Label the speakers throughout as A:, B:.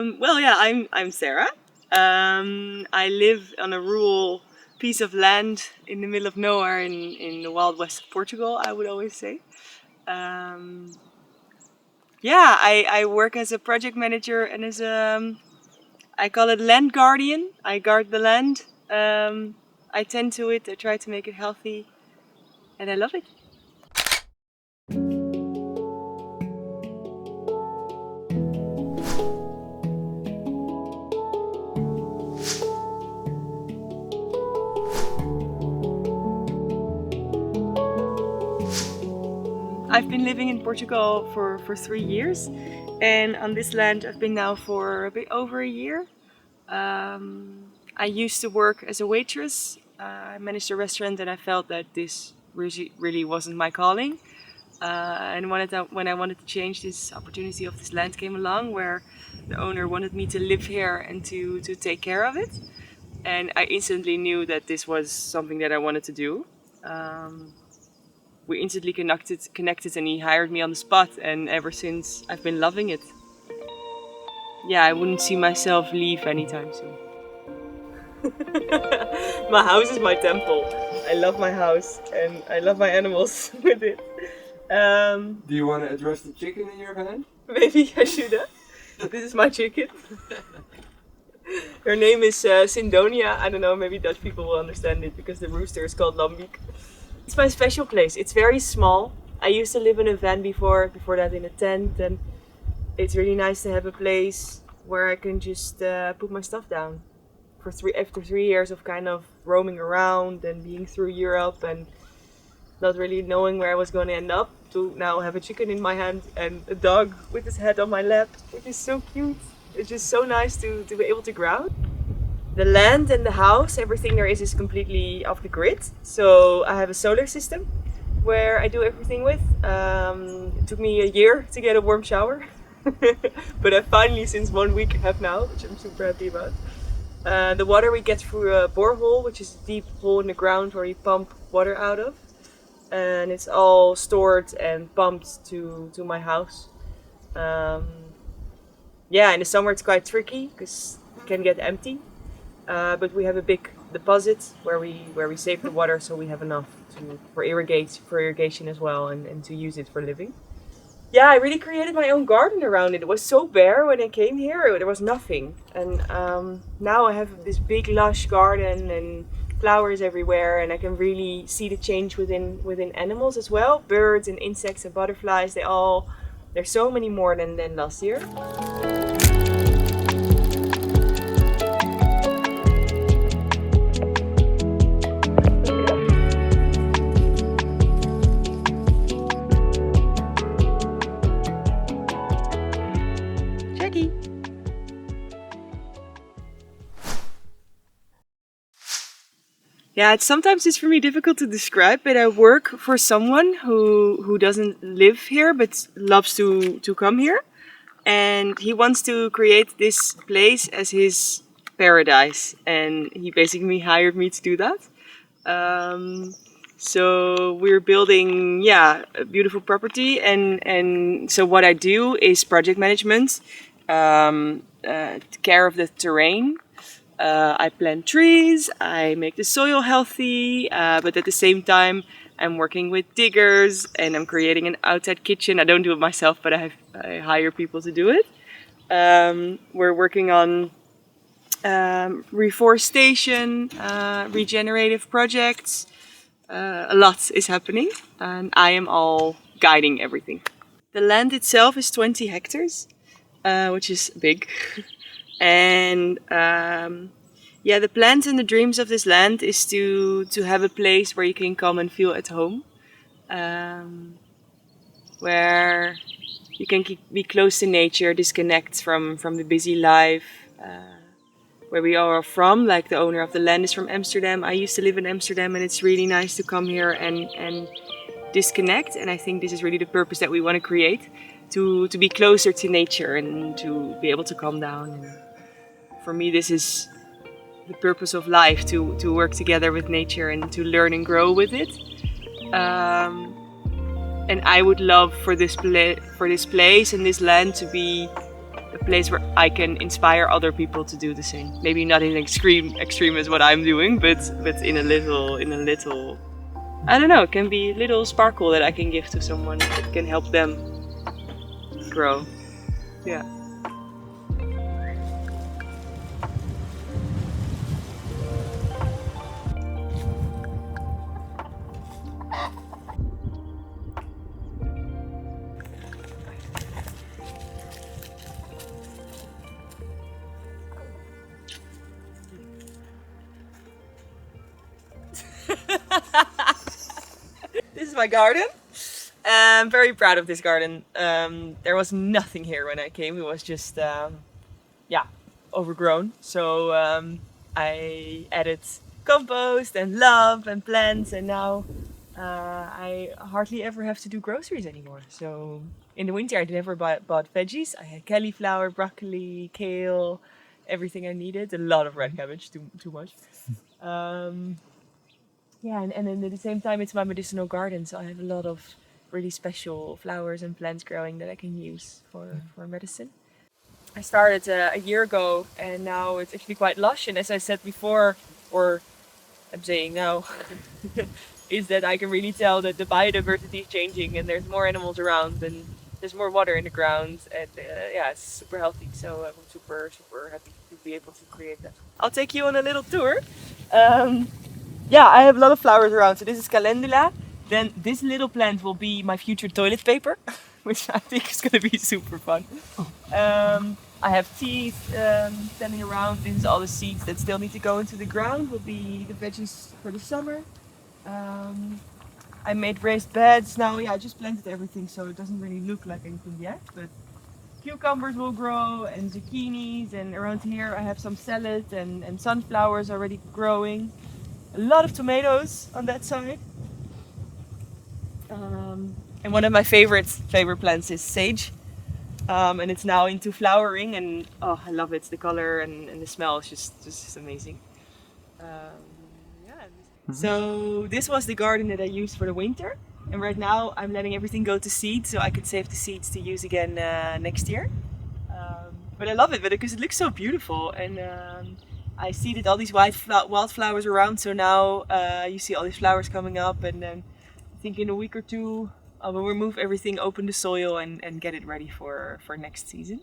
A: Well, yeah, I'm Sarah. I live on a rural piece of land in the middle of nowhere in the wild west of Portugal, I would always say. Um, yeah, I work as a project manager and as a, I call it land guardian. I guard the land. I tend to it. I try to make it healthy, and I love it. I've been living in Portugal for 3 years, and on this land I've been now for a bit over a year. I used to work as a waitress. I managed a restaurant, and I felt that this really wasn't my calling. And when I wanted to change, this opportunity of this land came along, where the owner wanted me to live here and to take care of it. And I instantly knew that this was something that I wanted to do. We instantly connected, and he hired me on the spot. And ever since, I've been loving it. Yeah, I wouldn't see myself leave anytime soon. My house is my temple. I love my house and I love my animals with it.
B: Do you want to address the chicken in your hand?
A: Maybe I should have. This is my chicken. Her name is Sindonia. I don't know, maybe Dutch people will understand it because the rooster is called Lambiek. It's my special place. It's very small. I used to live in a van before that in a tent, and it's really nice to have a place where I can just put my stuff down. After 3 years of kind of roaming around and being through Europe and not really knowing where I was going to end up, to now have a chicken in my hand and a dog with his head on my lap, which is so cute. It's just so nice to be able to ground. The land and the house, everything there is completely off the grid. So I have a solar system where I do everything with. It took me a year to get a warm shower, but I finally, since 1 week, have now, which I'm super happy about. The water we get through a borehole, which is a deep hole in the ground where you pump water out of. And it's all stored and pumped to my house. Yeah, in the summer it's quite tricky because it can get empty. But we have a big deposit where we save the water, so we have enough for irrigation as well, and to use it for living. Yeah, I really created my own garden around it. It was so bare when I came here. There was nothing. And now I have this big lush garden and flowers everywhere, and I can really see the change within animals as well. Birds and insects and butterflies, there's so many more than last year. Yeah, sometimes it's for me difficult to describe, but I work for someone who doesn't live here but loves to come here, and he wants to create this place as his paradise, and he basically hired me to do that. So we're building, a beautiful property, and so what I do is project management, care of the terrain. I plant trees, I make the soil healthy, but at the same time I'm working with diggers and I'm creating an outside kitchen. I don't do it myself, but I hire people to do it. We're working on reforestation, regenerative projects. A lot is happening, and I am all guiding everything. The land itself is 20 hectares, which is big. And the plans and the dreams of this land is to have a place where you can come and feel at home, where you can be close to nature, disconnect from the busy life. Where we are from, like the owner of the land is from Amsterdam. I used to live in Amsterdam, and it's really nice to come here and disconnect. And I think this is really the purpose that we want to create, to be closer to nature and to be able to calm down. And for me, this is the purpose of life, to work together with nature and to learn and grow with it. And I would love for this place and this land to be a place where I can inspire other people to do the same. Maybe not in extreme as what I'm doing, but in a little, I don't know, it can be a little sparkle that I can give to someone that can help them grow. Yeah. This is my garden. I'm very proud of this garden. There was nothing here when I came. It was just, overgrown. So I added compost and love and plants, and now I hardly ever have to do groceries anymore. So in the winter I never bought veggies. I had cauliflower, broccoli, kale, everything I needed. A lot of red cabbage, too much. And at the same time it's my medicinal garden, so I have a lot of really special flowers and plants growing that I can use for medicine. I started a year ago, and now it's actually quite lush. And as I said before, or I'm saying now, is that I can really tell that the biodiversity is changing, and there's more animals around, and there's more water in the ground, and it's super healthy. So I'm super happy to be able to create that. I'll take you on a little tour. I have a lot of flowers around. So this is calendula. Then this little plant will be my future toilet paper, which I think is going to be super fun. I have teas standing around. This is all the seeds that still need to go into the ground. Will be the veggies for the summer. I made raised beds now. I just planted everything, so it doesn't really look like anything yet. But cucumbers will grow, and zucchinis, and around here I have some salad and sunflowers already growing. A lot of tomatoes on that side. And one of my favorite plants is sage. And it's now into flowering, and I love it. The color and the smell is just amazing. So this was the garden that I used for the winter. And right now I'm letting everything go to seed, so I can save the seeds to use again next year. But I love it because it looks so beautiful, and I see that all these wildflowers around, so now you see all these flowers coming up, and then I think in a week or two I will remove everything, open the soil, and get it ready for next season.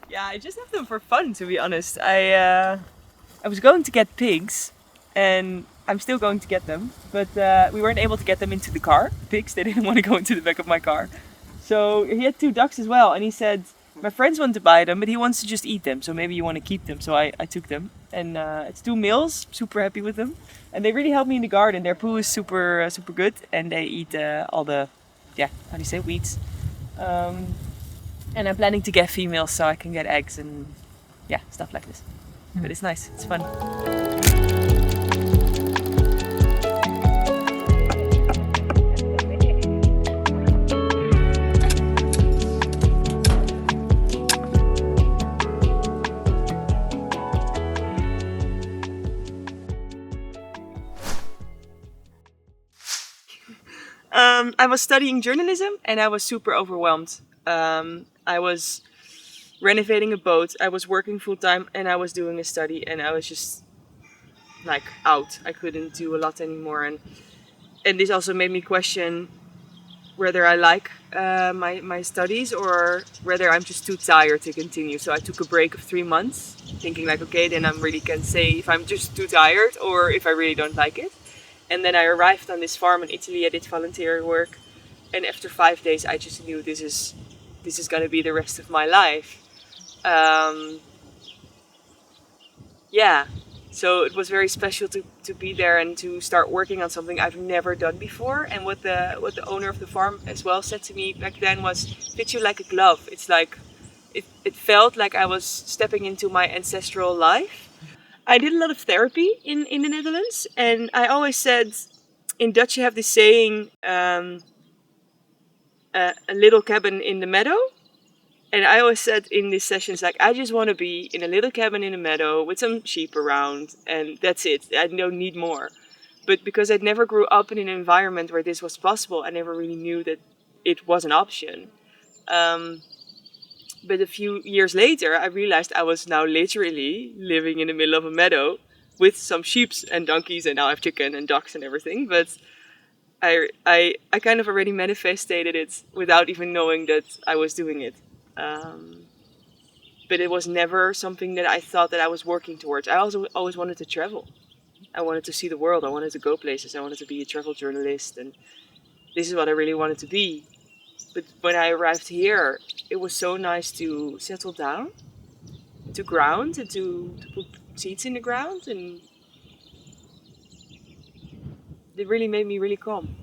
A: Yeah, I just have them for fun, to be honest. I was going to get pigs, and I'm still going to get them, but we weren't able to get them into the car. Pigs, they didn't want to go into the back of my car. So he had 2 ducks as well, and he said, my friends want to buy them, but he wants to just eat them, so maybe you want to keep them. So I took them, and it's 2 males, super happy with them. And they really help me in the garden. Their poo is super good, and they eat all the, weeds. And I'm planning to get females so I can get eggs and stuff like this. But it's nice, it's fun. I was studying journalism, and I was super overwhelmed. I was renovating a boat, I was working full time, and I was doing a study, and I was just out. I couldn't do a lot anymore, and this also made me question whether I like my studies or whether I'm just too tired to continue. So I took a break of 3 months, thinking okay, then I really can say if I'm just too tired or if I really don't like it. And then I arrived on this farm in Italy. I did volunteer work, and after 5 days I just knew this is going to be the rest of my life. So it was very special to be there and to start working on something I've never done before. And what the owner of the farm as well said to me back then was, "Fit you like a glove." It's like it felt like I was stepping into my ancestral life. I did a lot of therapy in the Netherlands, and I always said, in Dutch you have this saying, a little cabin in the meadow. And I always said in these sessions, I just want to be in a little cabin in a meadow with some sheep around, and that's it. I don't need more. But because I never grew up in an environment where this was possible, I never really knew that it was an option. But a few years later, I realized I was now literally living in the middle of a meadow with some sheep and donkeys, and now I have chicken and ducks and everything. But I kind of already manifested it without even knowing that I was doing it. But it was never something that I thought that I was working towards. I also always wanted to travel. I wanted to see the world. I wanted to go places. I wanted to be a travel journalist, and this is what I really wanted to be. But when I arrived here, it was so nice to settle down, to ground, and to put seeds in the ground, and it really made me really calm.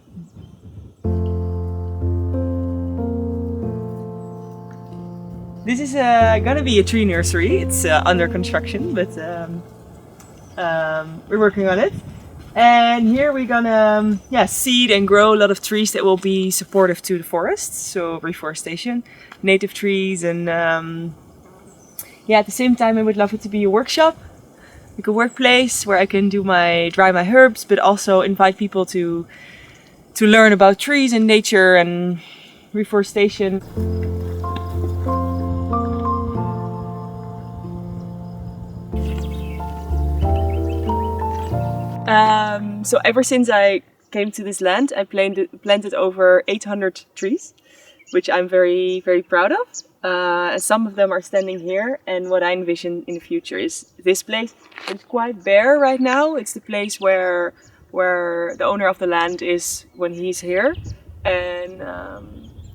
A: This is gonna be a tree nursery. It's under construction, but we're working on it. And here we're gonna seed and grow a lot of trees that will be supportive to the forests, so reforestation, native trees, and at the same time I would love it to be a workshop, like a workplace where I can dry my herbs, but also invite people to learn about trees and nature and reforestation. So ever since I came to this land, I planted over 800 trees, which I'm very, very proud of. And some of them are standing here, and what I envision in the future is this place. It's quite bare right now. It's the place where the owner of the land is when he's here, and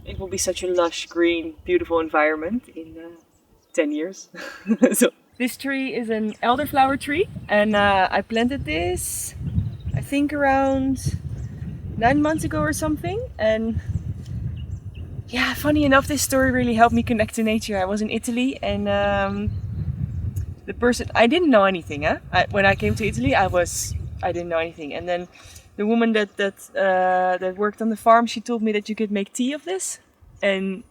A: it will be such a lush, green, beautiful environment in 10 years. So this tree is an elderflower tree, and I planted this, I think around 9 months ago or something. And yeah, funny enough, this story really helped me connect to nature. I was in Italy, and the person, I didn't know anything. When I came to Italy, I didn't know anything. And then the woman that worked on the farm, she told me that you could make tea of this, and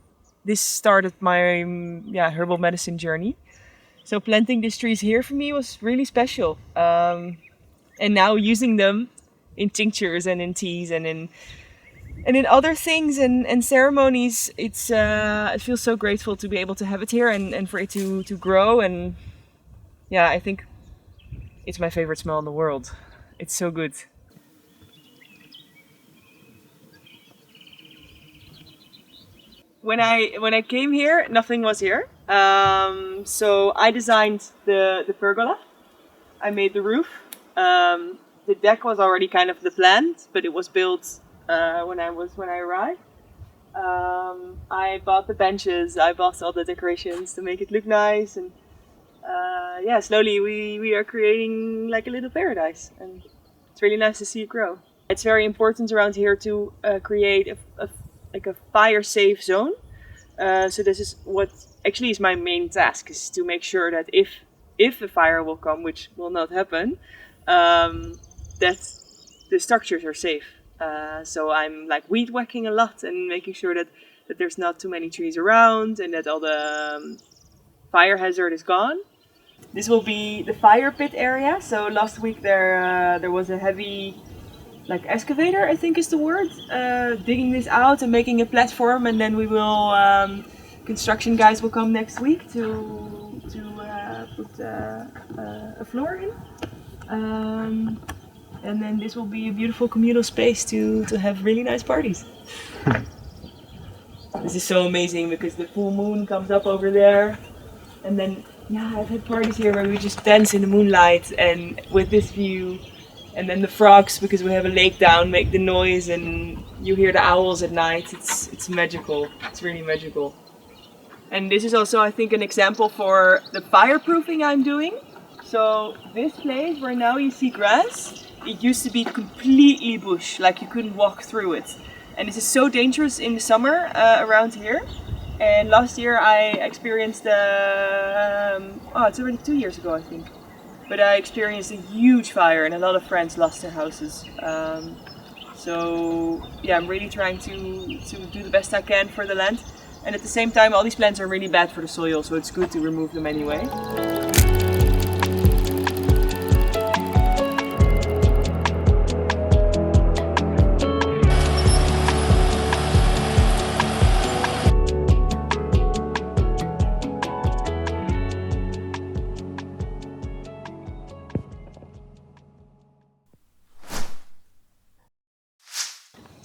A: this started my herbal medicine journey. So planting these trees here for me was really special. And now using them in tinctures and in teas and in other things and ceremonies, it feels so grateful to be able to have it here and for it to grow. And yeah, I think it's my favorite smell in the world. It's so good. When I came here, nothing was here. So I designed the pergola. I made the roof. The deck was already kind of the plan, but it was built when I arrived. I bought the benches. I bought all the decorations to make it look nice, and slowly we are creating like a little paradise, and it's really nice to see it grow. It's very important around here to create a fire-safe zone. So this is what actually is my main task, is to make sure that if a fire will come, which will not happen, that the structures are safe. So I'm like weed whacking a lot and making sure that there's not too many trees around and that all the fire hazard is gone. This will be the fire pit area. So last week there was a heavy excavator, I think is the word, digging this out and making a platform, and then we will construction guys will come next week to put a floor in, and then this will be a beautiful communal space to have really nice parties. This is so amazing because the full moon comes up over there, and then I've had parties here where we just dance in the moonlight and with this view. And then the frogs, because we have a lake down, make the noise, and you hear the owls at night. It's magical. It's really magical. And this is also, I think, an example for the fireproofing I'm doing. So this place where now you see grass, it used to be completely bush, like you couldn't walk through it. And this is so dangerous in the summer around here. And last year I experienced, it's already 2 years ago, I think. But I experienced a huge fire and a lot of friends lost their houses. So I'm really trying to do the best I can for the land. And at the same time, all these plants are really bad for the soil, so it's good to remove them anyway.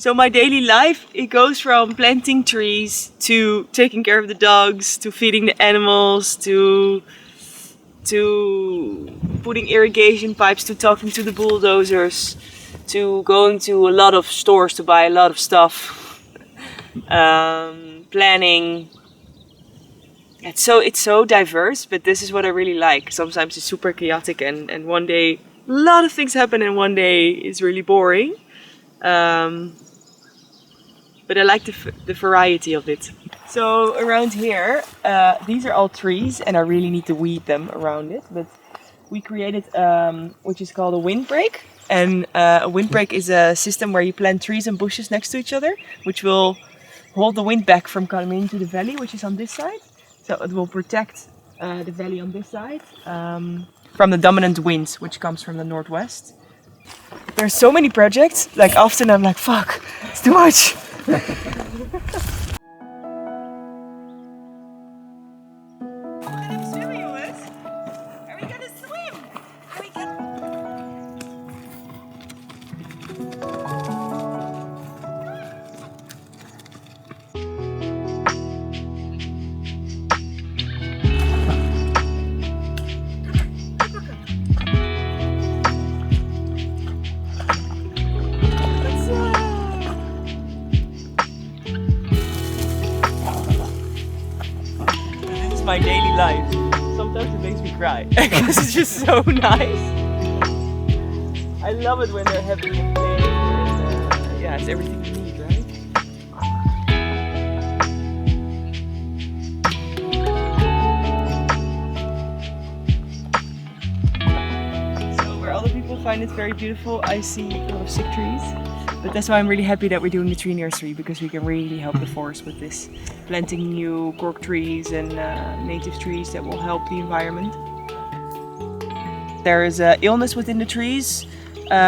A: So my daily life, it goes from planting trees to taking care of the dogs, to feeding the animals, to putting irrigation pipes, to talking to the bulldozers, to going to a lot of stores to buy a lot of stuff, planning. It's so diverse, but this is what I really like. Sometimes it's super chaotic and one day a lot of things happen and one day is really boring. But I like the variety of it. So around here, these are all trees and I really need to weed them around it. But we created which is called a windbreak. And a windbreak is a system where you plant trees and bushes next to each other, which will hold the wind back from coming into the valley, which is on this side. So it will protect the valley on this side from the dominant winds, which comes from the northwest. There's so many projects, like often I'm like, fuck, it's too much. Are we gonna swim? My daily life. Sometimes it makes me cry because it's just so nice. I love it when they're happy and playing. And, yeah, it's everything you need, right? So where other people find it very beautiful, I see a lot of sick trees. But that's why I'm really happy that we're doing the tree nursery, because we can really help the forest with this. Planting new cork trees and native trees that will help the environment. There is illness within the trees,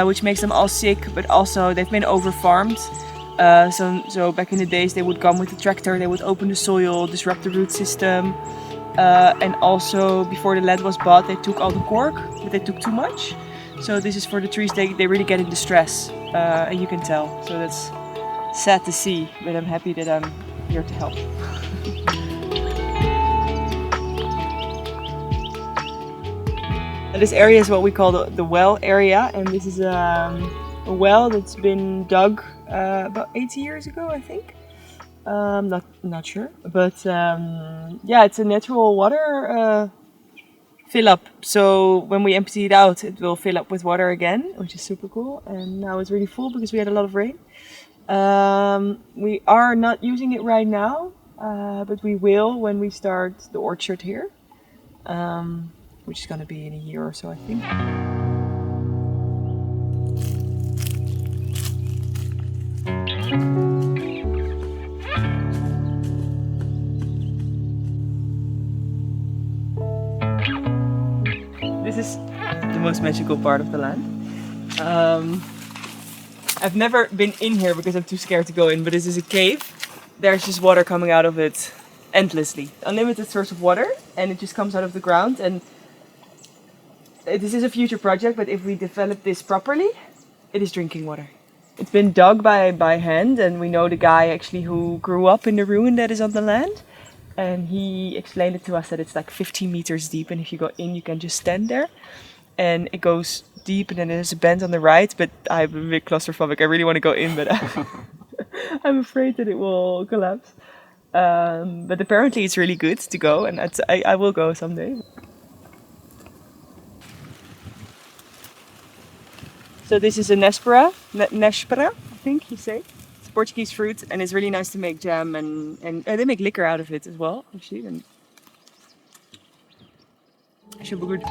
A: which makes them all sick, but also they've been over-farmed. So back in the days they would come with the tractor, they would open the soil, disrupt the root system. And also before the land was bought, they took all the cork, but they took too much. So this is for the trees, they really get in distress, and you can tell. So that's sad to see, but I'm happy that I'm here to help. This area is what we call the well area, and this is a well that's been dug about 80 years ago, I think. Not sure, but yeah, it's a natural water fill up. So when we empty it out, it will fill up with water again, which is super cool. And now it's really full because we had a lot of rain. We are not using it right now, but we will when we start the orchard here, which is going to be in a year or so, I think. This is the most magical part of the land. I've never been in here because I'm too scared to go in, but this is a cave. There's just water coming out of it endlessly. Unlimited source of water, and it just comes out of the ground. And this is a future project, but if we develop this properly, it is drinking water. It's been dug by hand, and we know the guy actually who grew up in the ruin that is on the land. And he explained it to us that it's like 15 meters deep, and if you go in, you can just stand there. And it goes deep, and then there's a bend on the right, but I'm a bit claustrophobic. I really want to go in, but I'm afraid that it will collapse. But apparently it's really good to go, and I will go someday. So this is a nespera, I think you say. It's Portuguese fruit, and it's really nice to make jam, and they make liquor out of it as well, actually. And should be good.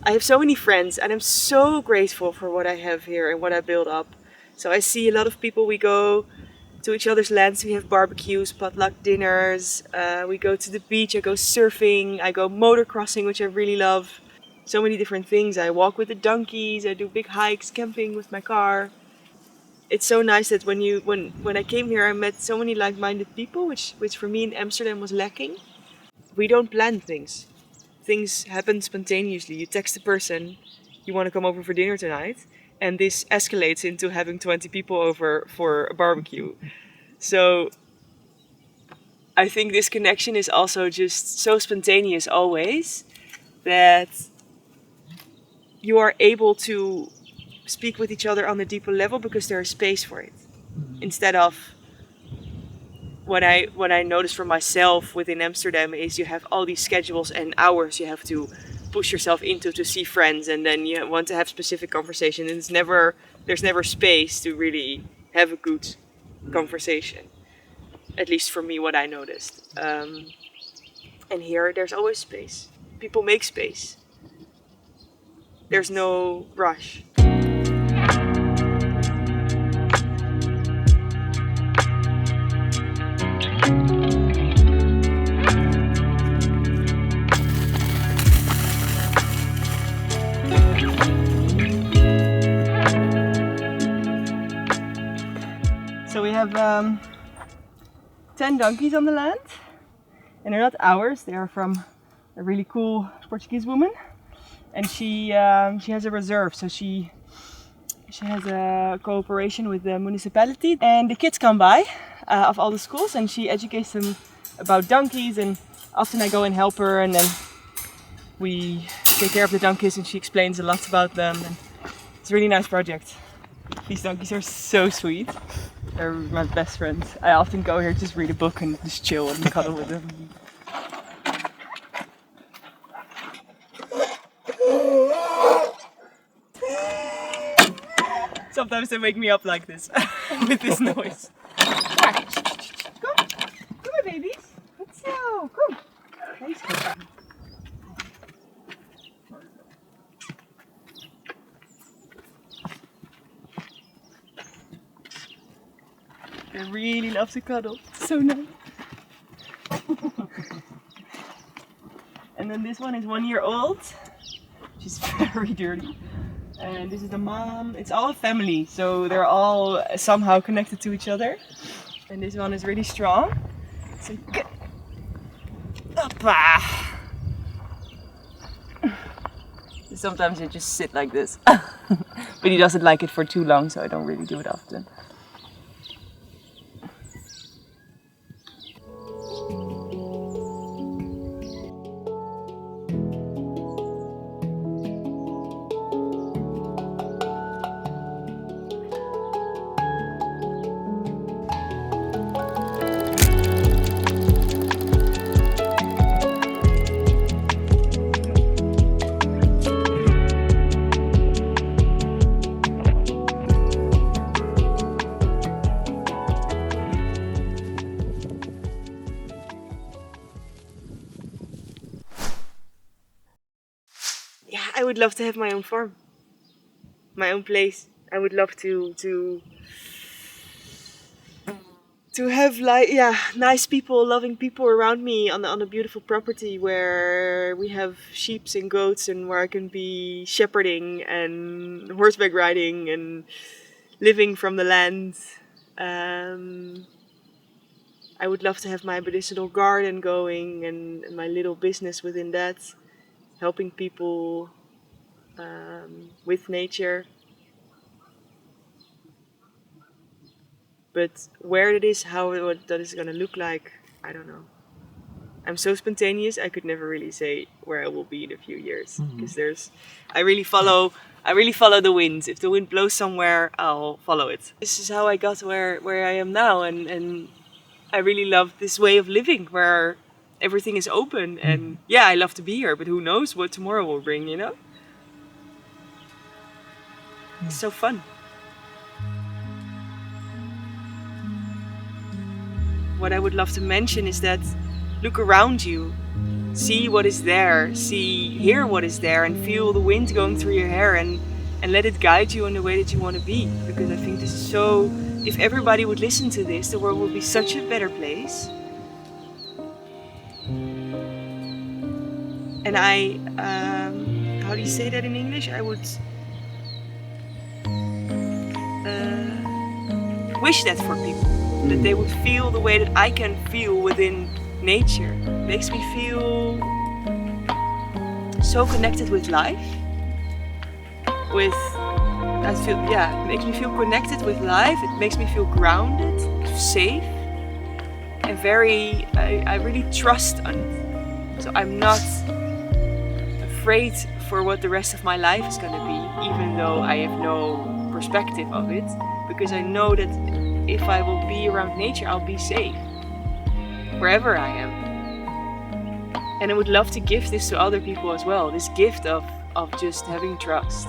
A: I have so many friends, and I'm so grateful for what I have here and what I build up. So I see a lot of people, we go to each other's lands. We have barbecues, potluck dinners, we go to the beach, I go surfing, I go motocrossing, which I really love. So many different things. I walk with the donkeys, I do big hikes, camping with my car. It's so nice that when I came here I met so many like-minded people, which for me in Amsterdam was lacking. We don't plan things. Things happen spontaneously. You text a person, you want to come over for dinner tonight, and this escalates into having 20 people over for a barbecue. So I think this connection is also just so spontaneous always that you are able to speak with each other on a deeper level because there is space for it. Instead of what I noticed for myself within Amsterdam is you have all these schedules and hours you have to push yourself into to see friends, and then you want to have specific conversation, and there's never space to really have a good conversation. At least for me, what I noticed. And here there's always space. People make space. There's no rush. So we have 10 donkeys on the land, and they're not ours. They are from a really cool Portuguese woman, and she has a reserve. So she has a cooperation with the municipality, and the kids come by of all the schools, and she educates them about donkeys. And often I go and help her, and then we take care of the donkeys, and she explains a lot about them. And it's a really nice project. These donkeys are so sweet. They're my best friends. I often go here, just read a book and just chill and cuddle with them. Sometimes they wake me up like this, with this noise. Come, my babies. Let's go. Come. Nice. I really love to cuddle. So nice. And then this one is 1 year old. She's very dirty. And this is the mom. It's all a family, so they're all somehow connected to each other. And this one is really strong. So good. Oppa. Sometimes you just sit like this. But he doesn't like it for too long, so I don't really do it often. I would love to have my own farm, my own place. I would love to have nice people, loving people around me on a beautiful property where we have sheep and goats, and where I can be shepherding and horseback riding and living from the land. I would love to have my medicinal garden going and my little business within that, helping people with nature. But where it is, what that is going to look like, I don't know. I'm so spontaneous, I could never really say where I will be in a few years. Because I really follow the wind. If the wind blows somewhere, I'll follow it. This is how I got where I am now, and I really love this way of living where everything is open. And yeah, I love to be here, but who knows what tomorrow will bring, you know? It's so fun. What I would love to mention is that look around you, see what is there, hear what is there, and feel the wind going through your hair, and let it guide you in the way that you want to be. Because I think this is so if everybody would listen to this, the world would be such a better place. And I, how do you say that in English? I would wish that for people, that they would feel the way that I can feel within nature. It makes me feel so connected with life. It makes me feel connected with life. It makes me feel grounded, safe, and I really trust on it. So I'm not afraid for what the rest of my life is gonna be, even though I have no perspective of it, because I know that if I will be around nature, I'll be safe wherever I am. And I would love to give this to other people as well, this gift of just having trust.